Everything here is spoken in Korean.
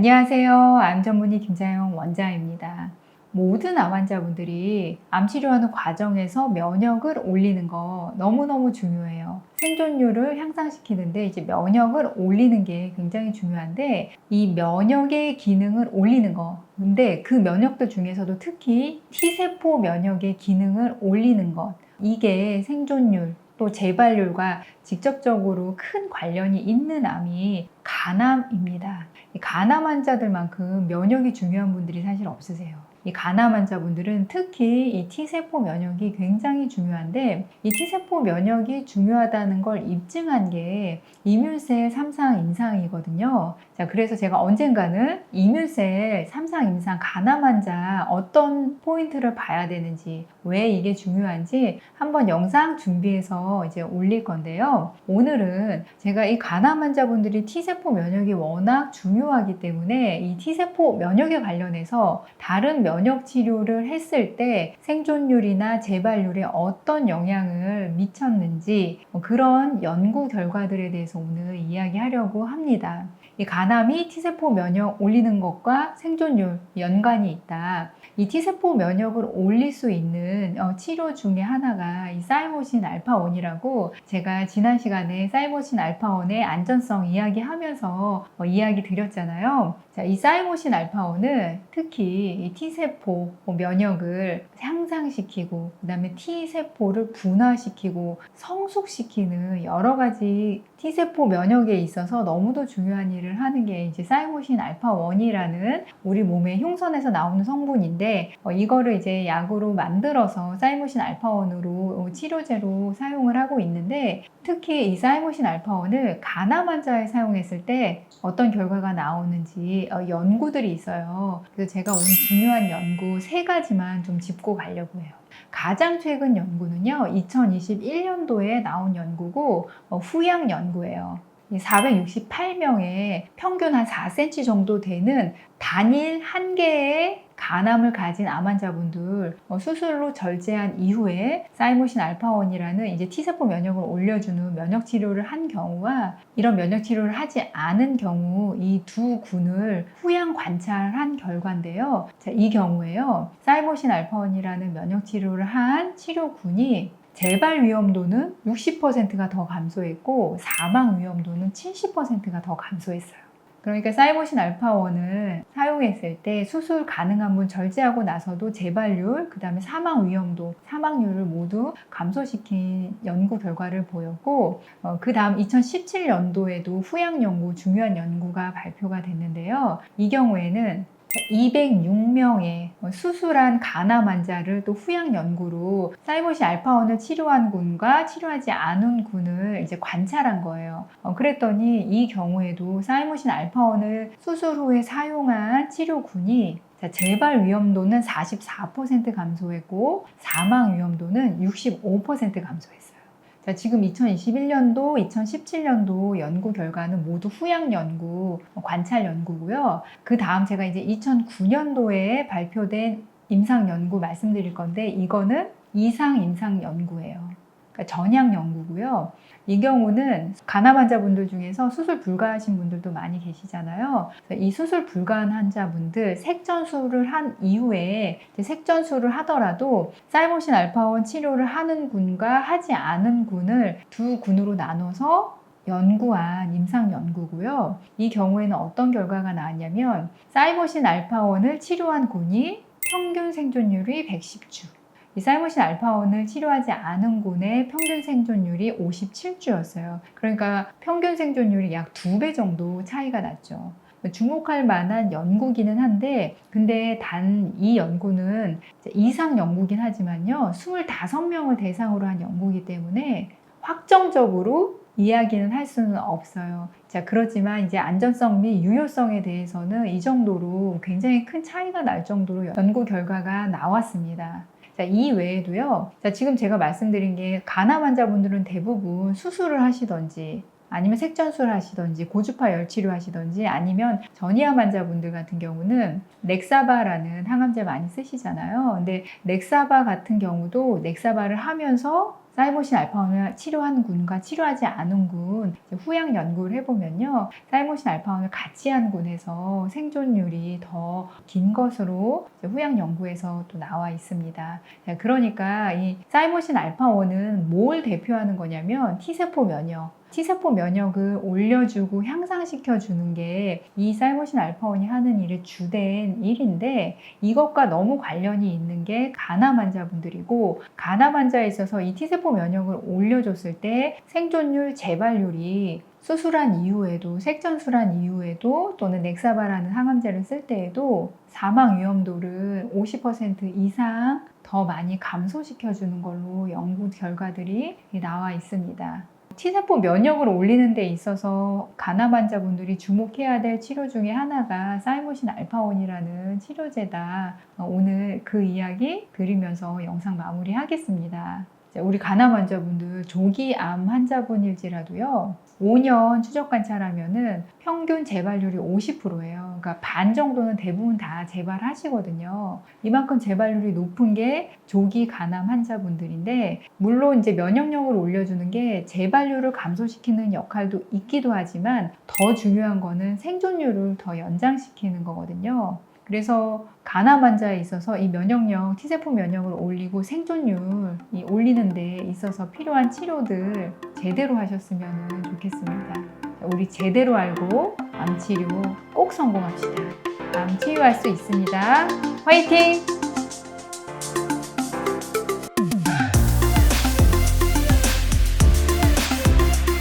안녕하세요. 암 전문의 김자영 원장입니다. 모든 암 환자분들이 암 치료하는 과정에서 면역을 올리는 거 너무너무 중요해요. 생존율을 향상시키는데 이제 면역을 올리는 게 굉장히 중요한데 이 면역의 기능을 올리는 거. 근데 그 면역들 중에서도 특히 T세포 면역의 기능을 올리는 것. 이게 생존율 또 재발률과 직접적으로 큰 관련이 있는 암이 간암입니다. 간암 환자들만큼 면역이 중요한 분들이 사실 없으세요. 이 간암 환자분들은 특히 이 T세포 면역이 굉장히 중요한데 이 T세포 면역이 중요하다는 걸 입증한 게 이뮨셀 3상 임상이거든요. 자, 그래서 제가 언젠가는 이뮨셀 3상 임상 간암 환자 어떤 포인트를 봐야 되는지 왜 이게 중요한지 한번 영상 준비해서 이제 올릴 건데요. 오늘은 제가 이 간암 환자분들이 T세포 면역이 워낙 중요하기 때문에 이 T세포 면역에 관련해서 다른 면역 치료를 했을 때 생존율이나 재발률에 어떤 영향을 미쳤는지 그런 연구 결과들에 대해서 오늘 이야기하려고 합니다. 이 간암이 T세포 면역 올리는 것과 생존율 연관이 있다. 이 T세포 면역을 올릴 수 있는 치료 중에 하나가 이 사이모신 알파1이라고 제가 지난 시간에 사이모신 알파1의 안전성 이야기하면서 이야기 드렸잖아요. 자, 이 사이모신 알파1은 특히 이 T세포 면역을 향상시키고 그 다음에 T세포를 분화시키고 성숙시키는 여러 가지 T세포 면역에 있어서 너무도 중요한 일을 하는 게 이제 사이모신 알파1이라는 우리 몸의 흉선에서 나오는 성분인데 이거를 이제 약으로 만들어서 사이모신 알파1으로 치료제로 사용을 하고 있는데 특히 이 사이모신 알파1을 간암 환자에 사용했을 때 어떤 결과가 나오는지 연구들이 있어요. 그래서 제가 오늘 중요한 연구 3가지만 좀 짚고 가려고 해요. 가장 최근 연구는요, 2021년도에 나온 연구고 후양 연구예요. 468명의 평균 한 4cm 정도 되는 단일 한 개의 간암을 가진 암 환자분들 수술로 절제한 이후에 사이모신 알파1이라는 이제 T세포 면역을 올려주는 면역 치료를 한 경우와 이런 면역 치료를 하지 않은 경우 이 두 군을 후양 관찰한 결과인데요. 자, 이 경우에요. 사이모신 알파1이라는 면역 치료를 한 치료군이 재발 위험도는 60%가 더 감소했고 사망 위험도는 70%가 더 감소했어요. 그러니까 사이모신 알파1을 사용했을 때 수술 가능한 분 절제하고 나서도 재발률, 그 다음에 사망 위험도, 사망률을 모두 감소시킨 연구 결과를 보였고 그 다음 2017년도에도 후양 연구, 중요한 연구가 발표가 됐는데요. 이 경우에는 206명의 수술한 간암 환자를 또 후양 연구로 사이모신 알파1을 치료한 군과 치료하지 않은 군을 이제 관찰한 거예요. 그랬더니 이 경우에도 사이모신 알파1을 수술 후에 사용한 치료군이 재발 위험도는 44% 감소했고 사망 위험도는 65% 감소했어요. 자, 지금 2021년도, 2017년도 연구 결과는 모두 후양 연구, 관찰 연구고요. 그 다음 제가 이제 2009년도에 발표된 임상 연구 말씀드릴 건데 이거는 이상 임상 연구예요. 그러니까 전향 연구고요. 이 경우는 간암 환자분들 중에서 수술 불가하신 분들도 많이 계시잖아요. 이 수술 불가한 환자분들 색전수를 한 이후에 색전수를 하더라도 사이모신 알파1 치료를 하는 군과 하지 않은 군을 두 군으로 나눠서 연구한 임상 연구고요. 이 경우에는 어떤 결과가 나왔냐면 사이모신 알파1을 치료한 군이 평균 생존율이 110주, 이 사이모신 알파1을 치료하지 않은 군의 평균 생존율이 57주였어요. 그러니까 평균 생존율이 약 2배 정도 차이가 났죠. 주목할 만한 연구기는 한데 근데 단 이 연구는 이상 연구긴 하지만요. 25명을 대상으로 한 연구이기 때문에 확정적으로 이야기는 할 수는 없어요. 자, 그렇지만 이제 안전성 및 유효성에 대해서는 이 정도로 굉장히 큰 차이가 날 정도로 연구 결과가 나왔습니다. 자, 이 외에도요. 자, 지금 제가 말씀드린 게 간암 환자분들은 대부분 수술을 하시던지 아니면 색전수를 하시던지 고주파 열치료 하시던지 아니면 전이암 환자분들 같은 경우는 넥사바라는 항암제 많이 쓰시잖아요. 근데 넥사바 같은 경우도 넥사바를 하면서 사이모신 알파원을 치료한 군과 치료하지 않은 군 후양 연구를 해보면요. 사이모신 알파원을 같이 한 군에서 생존율이 더 긴 것으로 후양 연구에서 또 나와 있습니다. 그러니까 이 사이모신 알파원은 뭘 대표하는 거냐면 T세포 면역. T세포 면역을 올려주고 향상시켜주는 게 이 사이모신 알파원이 하는 일의 주된 일인데, 이것과 너무 관련이 있는 게 간암 환자분들이고, 간암 환자에 있어서 이 T세포 면역을 올려줬을 때 생존율, 재발률이 수술한 이후에도, 색전술한 이후에도, 또는 넥사바라는 항암제를 쓸 때에도 사망 위험도를 50% 이상 더 많이 감소시켜주는 걸로 연구 결과들이 나와 있습니다. T세포 면역을 올리는 데 있어서 간암 환자분들이 주목해야 될 치료 중에 하나가 사이모신 알파원이라는 치료제다. 오늘 그 이야기 드리면서 영상 마무리하겠습니다. 우리 간암 환자분들, 조기 암 환자분일지라도요, 5년 추적 관찰하면은 평균 재발률이 50%예요. 그러니까 반 정도는 대부분 다 재발하시거든요. 이만큼 재발률이 높은 게 조기 간암 환자분들인데, 물론 이제 면역력을 올려주는 게 재발률을 감소시키는 역할도 있기도 하지만, 더 중요한 거는 생존율을 더 연장시키는 거거든요. 그래서 간암 환자에 있어서 이 면역력, T세포 면역을 올리고 생존율이 올리는 데 있어서 필요한 치료들 제대로 하셨으면 좋겠습니다. 우리 제대로 알고 암 치료 꼭 성공합시다. 암 치유할 수 있습니다. 화이팅!